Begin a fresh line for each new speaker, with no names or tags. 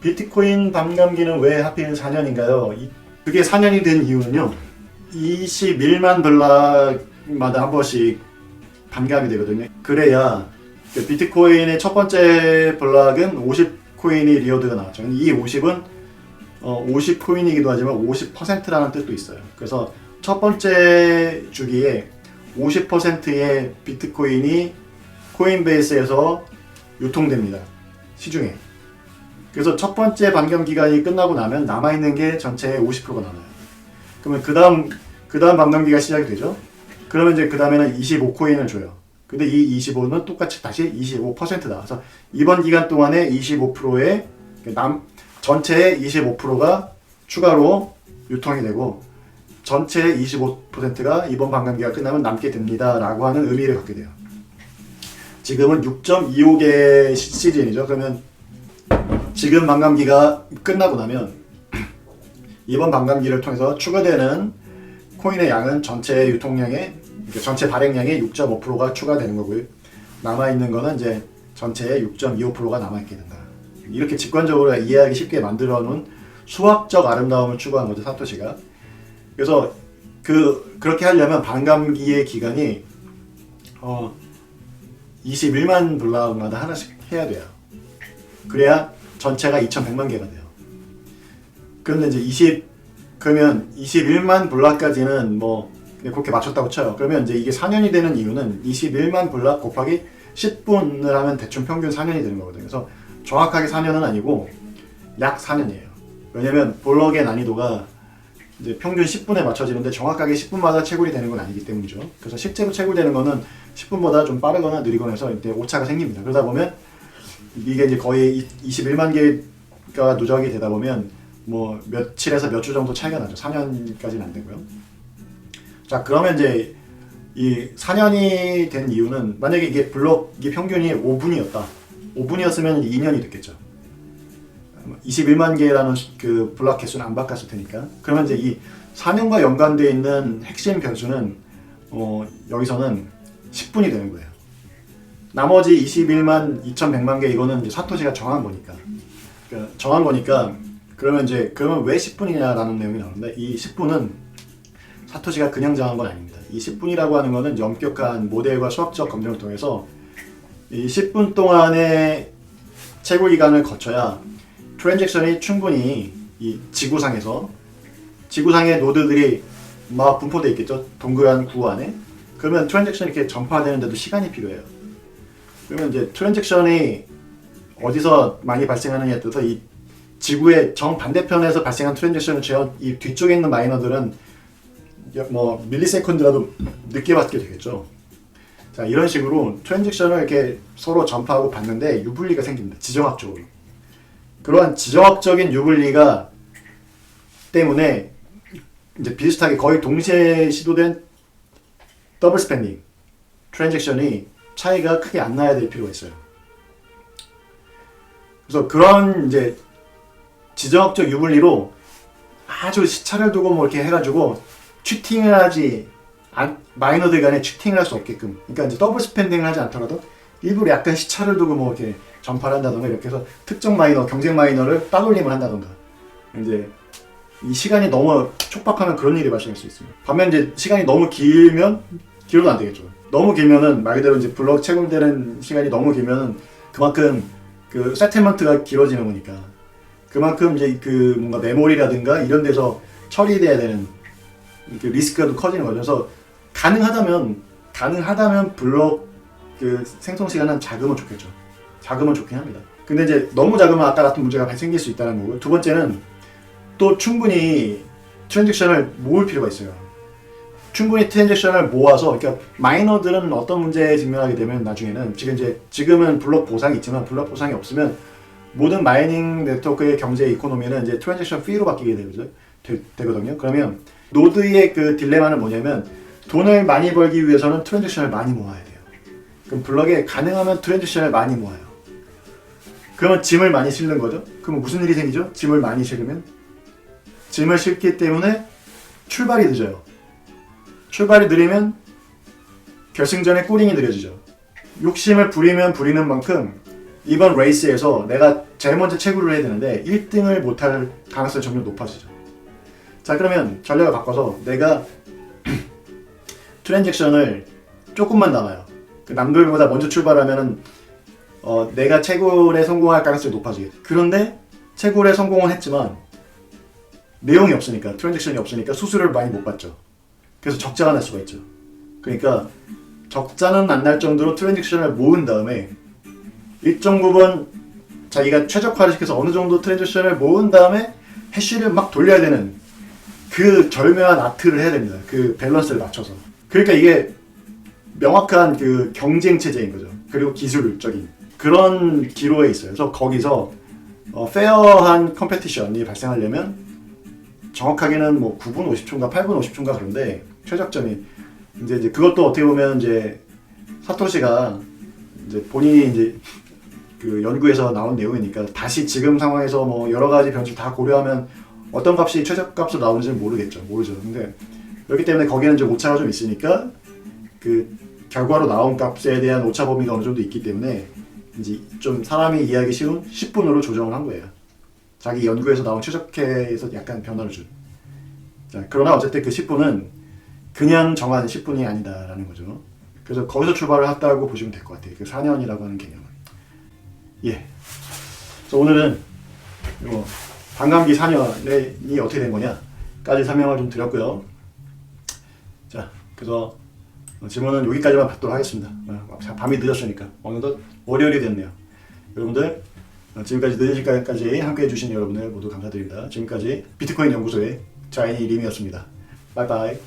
비트코인 반감기는 왜 하필 4년인가요? 그게 4년이 된 이유는요. 21만 블락마다 한 번씩 반감이 되거든요. 그래야 그 비트코인의 첫 번째 블락은 50코인이 리워드가 나왔죠. 이 50은 50코인이기도 하지만 50%라는 뜻도 있어요. 그래서 첫 번째 주기에 50%의 비트코인이 코인베이스에서 유통됩니다. 시중에. 그래서 첫 번째 반감 기간이 끝나고 나면 남아있는 게 전체의 50%가 남아요. 그러면 그 다음 반감 기간이 시작이 되죠. 그러면 이제 그 다음에는 25코인을 줘요. 근데 이 25는 똑같이 다시 25%다. 그래서 이번 기간 동안에 25%의 전체의 25%가 추가로 유통이 되고 전체의 25%가 이번 반감기가 끝나면 남게 됩니다. 라고 하는 의미를 갖게 돼요. 지금은 6.25개 시즌이죠. 그러면 지금 반감기가 끝나고 나면 이번 반감기를 통해서 추가되는 코인의 양은 전체 유통량의 전체 발행량의 6.5%가 추가되는 거고요. 남아있는 거는 이제 전체의 6.25%가 남아있게 된다. 이렇게 직관적으로 이해하기 쉽게 만들어 놓은 수학적 아름다움을 추구한 거죠, 사토시가. 그래서 그렇게 하려면 반감기의 기간이 21만 블락마다 하나씩 해야 돼요. 그래야 전체가 2100만 개가 돼요. 그런데 이제 그러면 21만 블락까지는 뭐 그렇게 맞췄다고 쳐요. 그러면 이제 이게 4년이 되는 이유는 21만 블락 곱하기 10분을 하면 대충 평균 4년이 되는 거거든요. 그래서 정확하게 4년은 아니고 약 4년이에요. 왜냐면 블럭의 난이도가 이제 평균 10분에 맞춰지는데 정확하게 10분마다 채굴이 되는 건 아니기 때문이죠. 그래서 실제로 채굴되는 거는 10분보다 좀 빠르거나 느리거나 해서 이때 오차가 생깁니다. 그러다 보면 이게 이제 거의 21만 개가 누적이 되다 보면 뭐 며칠에서 몇 주 정도 차이가 나죠. 4년까지는 안 되고요. 자, 그러면 이제 이 4년이 된 이유는 만약에 이게 블럭이 평균이 5분이었다. 5분이었으면 2년이 됐겠죠. 21만 개라는 그 블록 개수는 안 바꿨을 테니까. 그러면 이제 이 4년과 연관되어 있는 핵심 변수는 여기서는 10분이 되는 거예요. 나머지 21만 2100만 개 이거는 이제 사토시가 정한 거니까. 그러니까 정한 거니까 그러면 왜 10분이냐라는 내용이 나오는데 이 10분은 사토시가 그냥 정한 건 아닙니다. 이 10분이라고 하는 거는 엄격한 모델과 수학적 검증을 통해서 이 10분 동안의 채굴 기간을 거쳐야 트랜잭션이 충분히 이 지구상의 노드들이 막 분포되어 있겠죠. 동그란 구호 안에. 그러면 트랜잭션이 이렇게 전파되는데도 시간이 필요해요. 그러면 이제 트랜잭션이 어디서 많이 발생하느냐에 따라서 이 지구의 정반대편에서 발생한 트랜잭션을 제어 이 뒤쪽에 있는 마이너들은 뭐 밀리세컨드라도 늦게 받게 되겠죠. 자, 이런 식으로 트랜잭션을 이렇게 서로 전파하고 받는데 유불리가 생깁니다. 지정학적으로. 그러한 지정학적인 유불리가 때문에 이제 비슷하게 거의 동시에 시도된 더블 스펜딩 트랜잭션이 차이가 크게 안 나야 될 필요가 있어요. 그래서 그런 이제 지정학적 유불리로 아주 시차를 두고 뭐 이렇게 해가지고 취팅을 하지 마이너들 간에 취팅을 할 수 없게끔, 그러니까 이제 더블 스펜딩을 하지 않더라도 일부러 약간 시차를 두고 뭐 이렇게 전파를 한다던가 이렇게 해서 특정 마이너, 경쟁 마이너를 따돌림을 한다던가, 이제 이 시간이 너무 촉박하면 그런 일이 발생할 수 있습니다. 반면 이제 시간이 너무 길어도 안 되겠죠. 너무 길면은 말 그대로 이제 블록 채굴되는 시간이 너무 길면은 그만큼 그 세틀먼트가 길어지는 거니까 그만큼 이제 그 뭔가 메모리라든가 이런 데서 처리돼야 되는 그 리스크가 더 커지는 거죠. 그래서 가능하다면 블록 그 생성 시간은 작으면 좋겠죠. 작으면 좋긴 합니다. 근데 이제 너무 작으면 아까 같은 문제가 발생길 수 있다는 거고요. 두 번째는 또 충분히 트랜잭션을 모을 필요가 있어요. 충분히 트랜잭션을 모아서, 그러니까 마이너들은 어떤 문제에 직면하게 되면 나중에는 지금은 블록 보상이 있지만 블록 보상이 없으면 모든 마이닝 네트워크의 경제 이코노미는 이제 트랜잭션 피로 바뀌게 되거든요. 그러면 노드의 그 딜레마는 뭐냐면 돈을 많이 벌기 위해서는 트랜잭션을 많이 모아야 돼요. 그럼 블록에 가능하면 트랜잭션을 많이 모아요. 그러면 짐을 많이 실는 거죠. 그러면 무슨 일이 생기죠? 짐을 많이 실으면 짐을 실기 때문에 출발이 늦어요. 출발이 느리면 결승전에 꼬링이 느려지죠. 욕심을 부리면 부리는 만큼 이번 레이스에서 내가 제일 먼저 채굴을 해야 되는데 1등을 못할 가능성이 점점 높아지죠. 자, 그러면 전략을 바꿔서 내가 트랜잭션을 조금만 남아요. 그 남들보다 먼저 출발하면은 내가 채굴에 성공할 가능성이 높아지겠죠. 그런데 채굴에 성공은 했지만 내용이 없으니까, 트랜잭션이 없으니까 수수료를 많이 못 받죠. 그래서 적자가 날 수가 있죠. 그러니까 적자는 안 날 정도로 트랜잭션을 모은 다음에 일정 부분 자기가 최적화를 시켜서 어느 정도 트랜잭션을 모은 다음에 해시를 막 돌려야 되는 그 절묘한 아트를 해야 됩니다. 그 밸런스를 맞춰서. 그러니까 이게 명확한 그 경쟁 체제인 거죠. 그리고 기술적인 그런 기로에 있어요. 그래서 거기서 페어한 컴페티션이 발생하려면 정확하게는 뭐 9분 50초인가 8분 50초인가 그런데 최적점이 이제 그것도 어떻게 보면 이제 사토시가 이제 본인이 이제 그 연구에서 나온 내용이니까 다시 지금 상황에서 뭐 여러 가지 변수 다 고려하면 어떤 값이 최저값으로 나오는지는 모르죠. 근데 그렇기 때문에 거기에는 좀 오차가 좀 있으니까 그 결과로 나온 값에 대한 오차 범위가 어느 정도 있기 때문에 이제 좀 사람이 이해하기 쉬운 10분으로 조정을 한 거예요. 자기 연구에서 나온 최적화에서 약간 변화를 준. 자, 그러나 어쨌든 그 10분은 그냥 정한 10분이 아니다라는 거죠. 그래서 거기서 출발을 했다고 보시면 될 것 같아요. 그 4년이라고 하는 개념을. 예. 그래서 오늘은 요 반감기 4년이 어떻게 된 거냐까지 설명을 좀 드렸고요. 자, 그래서 질문은 여기까지만 받도록 하겠습니다. 밤이 늦었으니까 어느덧 월요일이 됐네요. 여러분들 지금까지 늦은 시간까지 함께 해주신 여러분들 모두 감사드립니다. 지금까지 비트코인 연구소의 자연이 림이었습니다. 바이바이.